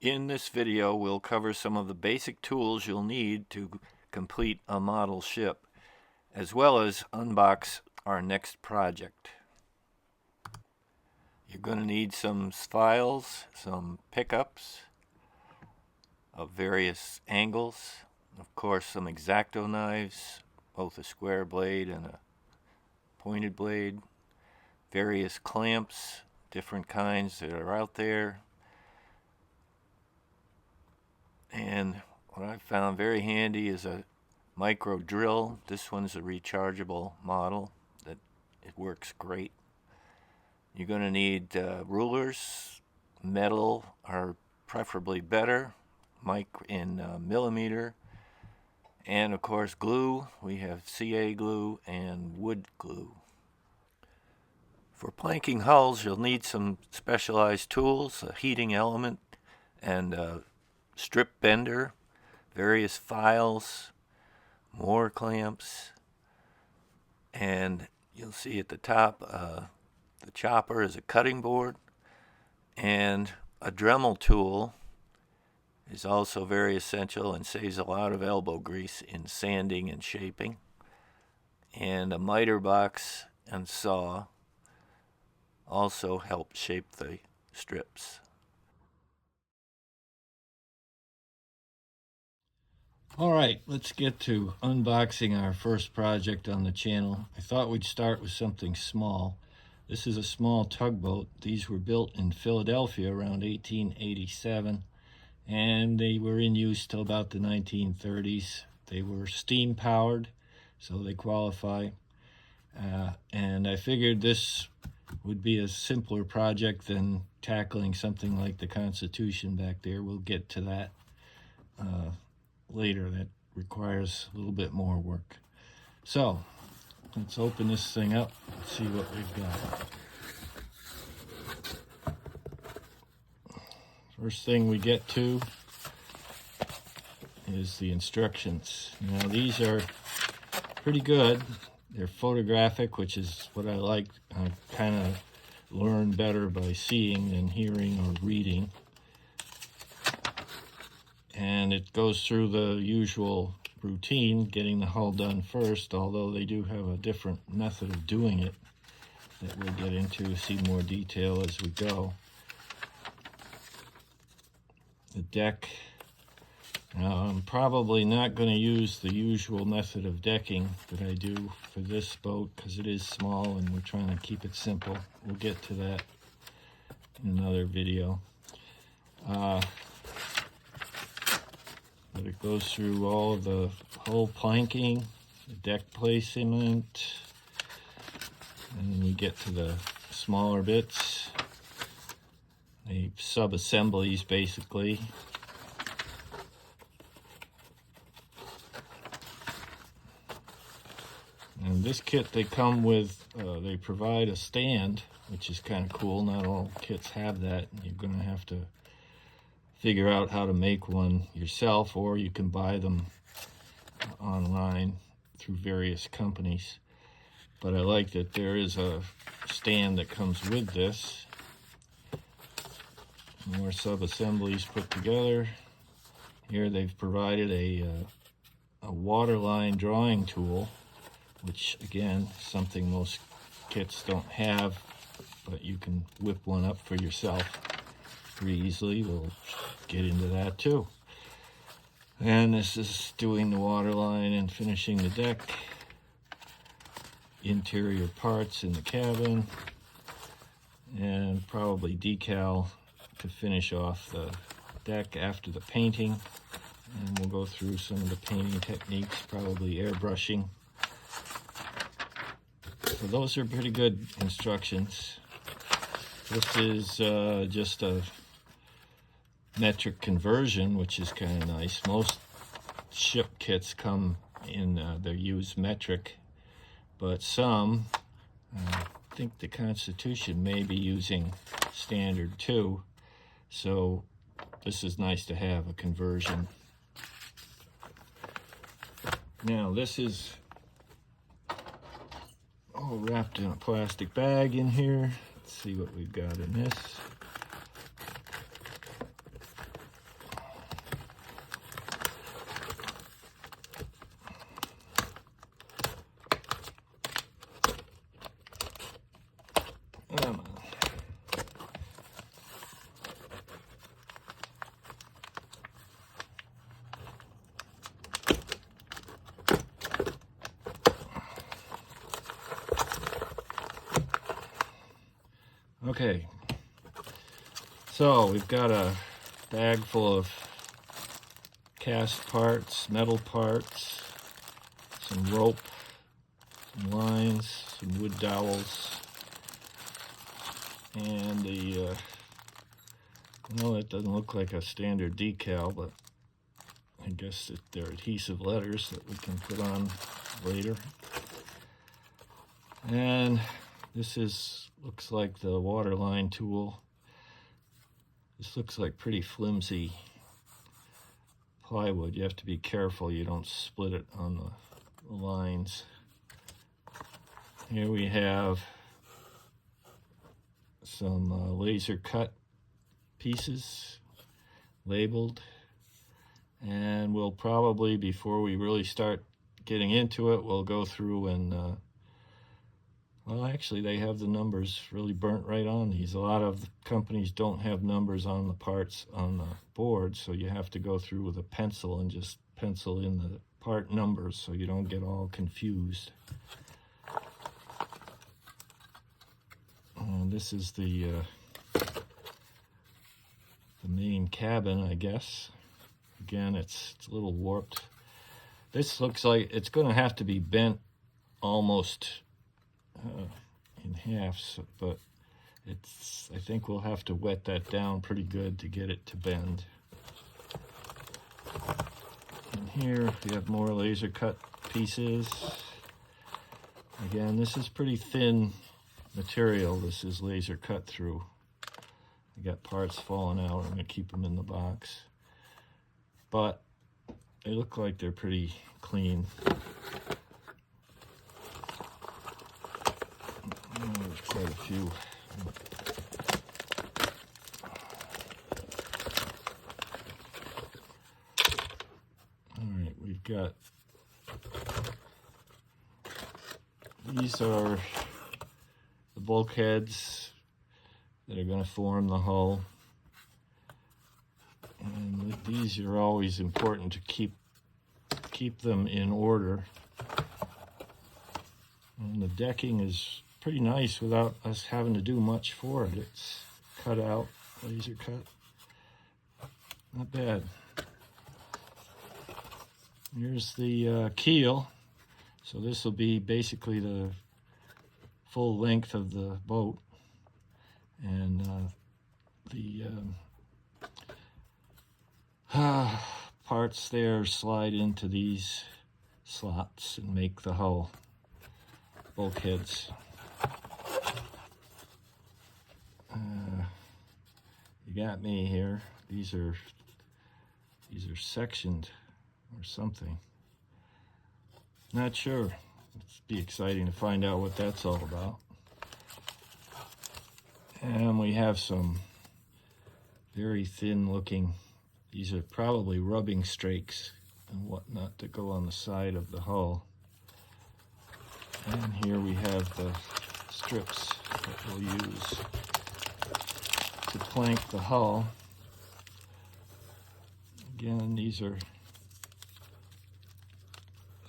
In this video, we'll cover some of the basic tools you'll need to complete a model ship, as well as unbox our next project. You're going to need some files, some pickups of various angles, of course some X-Acto knives, both a square blade and a pointed blade, various clamps, different kinds that are out there. And what I found very handy is a micro drill. This one's a rechargeable model that it works great. You're going to need rulers. Metal are preferably better, in millimeter, and of course glue. We have CA glue and wood glue. For planking hulls, you'll need some specialized tools, a heating element and a strip bender, various files, more clamps, and you'll see at the top the chopper is a cutting board, and a Dremel tool is also very essential and saves a lot of elbow grease in sanding and shaping, and a miter box and saw also help shape the strips. All right, let's get to unboxing our first project on the channel. I thought we'd start with something small. This is a small tugboat. These were built in Philadelphia around 1887, and they were in use till about the 1930s. They were steam powered, so they qualify. And I figured this would be a simpler project than tackling something like the Constitution back there. We'll get to that later. That requires a little bit more work. So let's open this thing up and see what we've got. First thing we get to is the instructions. Now these are pretty good. They're photographic, which is what I like. I kind of learn better by seeing than hearing or reading. And it goes through the usual routine, getting the hull done first, although they do have a different method of doing it that we'll get into, see more detail as we go. The deck. Now, I'm probably not going to use the usual method of decking that I do for this boat because it is small and we're trying to keep it simple. We'll get to that in another video. But it goes through all of the hull planking, the deck placement, and then we get to the smaller bits, the sub-assemblies basically. And this kit they come with, they provide a stand, which is kind of cool. Not all kits have that. You're going to have to figure out how to make one yourself, or you can buy them online through various companies. But I like that there is a stand that comes with this. More sub-assemblies put together. Here they've provided a waterline drawing tool, which again, something most kits don't have, but you can whip one up for yourself pretty easily. We'll get into that too. And this is doing the waterline and finishing the deck. Interior parts in the cabin, and probably decal to finish off the deck after the painting. And we'll go through some of the painting techniques, probably airbrushing. So those are pretty good instructions. This is just a metric conversion, which is kind of nice. Most ship kits come in, they use metric, but some, I think the Constitution may be using standard too. So this is nice to have a conversion. Now this is all wrapped in a plastic bag in here. Let's see what we've got in this. Okay, so we've got a bag full of cast parts, metal parts, some rope, some lines, some wood dowels, and the, well, that doesn't look like a standard decal, but I guess they're adhesive letters that we can put on later. And this looks like the waterline tool. This looks like pretty flimsy plywood. You have to be careful you don't split it on the lines. Here we have some laser cut pieces labeled, and we'll probably, before we really start getting into it, we'll go through and well, actually they have the numbers really burnt right on these. A lot of companies don't have numbers on the parts on the board, so you have to go through with a pencil and just pencil in the part numbers so you don't get all confused. And this is the main cabin, I guess. Again, it's a little warped. This looks like it's going to have to be bent almost in half, but I think we'll have to wet that down pretty good to get it to bend. And here we have more laser cut pieces. Again, this is pretty thin material. This is laser cut through. I got parts falling out. I'm going to keep them in the box, but they look like they're pretty clean. There's quite a few. All right, we've got, these are the bulkheads that are going to form the hull. And with these are always important to keep them in order. And the decking is pretty nice without us having to do much for it. It's cut out, laser cut. Not bad. Here's the keel. So this will be basically the full length of the boat. And the parts there slide into these slots and make the hull bulkheads. You got me here. These are sectioned or something. Not sure. It'd be exciting to find out what that's all about. And we have some very thin looking, these are probably rubbing strakes and whatnot to go on the side of the hull. And here we have the strips that we'll use to plank the hull. Again, these are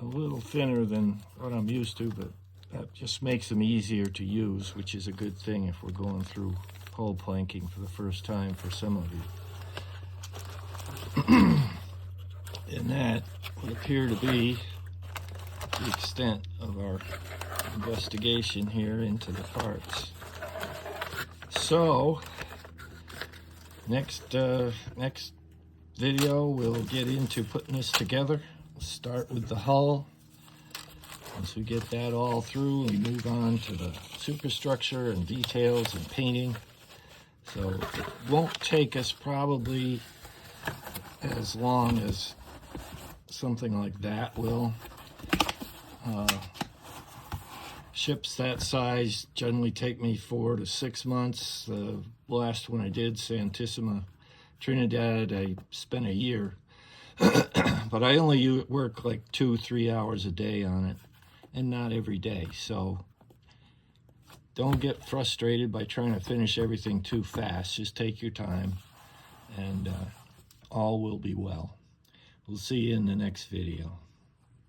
a little thinner than what I'm used to, but that just makes them easier to use, which is a good thing if we're going through hull planking for the first time for some of you. And that would appear to be the extent of our investigation here into the parts. So next video we'll get into putting this together. We'll start with the hull. Once we get that all through, we move on to the superstructure and details and painting. So it won't take us probably as long as something like that will. Ships that size generally take me 4 to 6 months. The last one I did, Santissima Trinidad, I spent a year. But I only work like 2-3 hours a day on it, and not every day. So don't get frustrated by trying to finish everything too fast. Just take your time, and all will be well. We'll see you in the next video.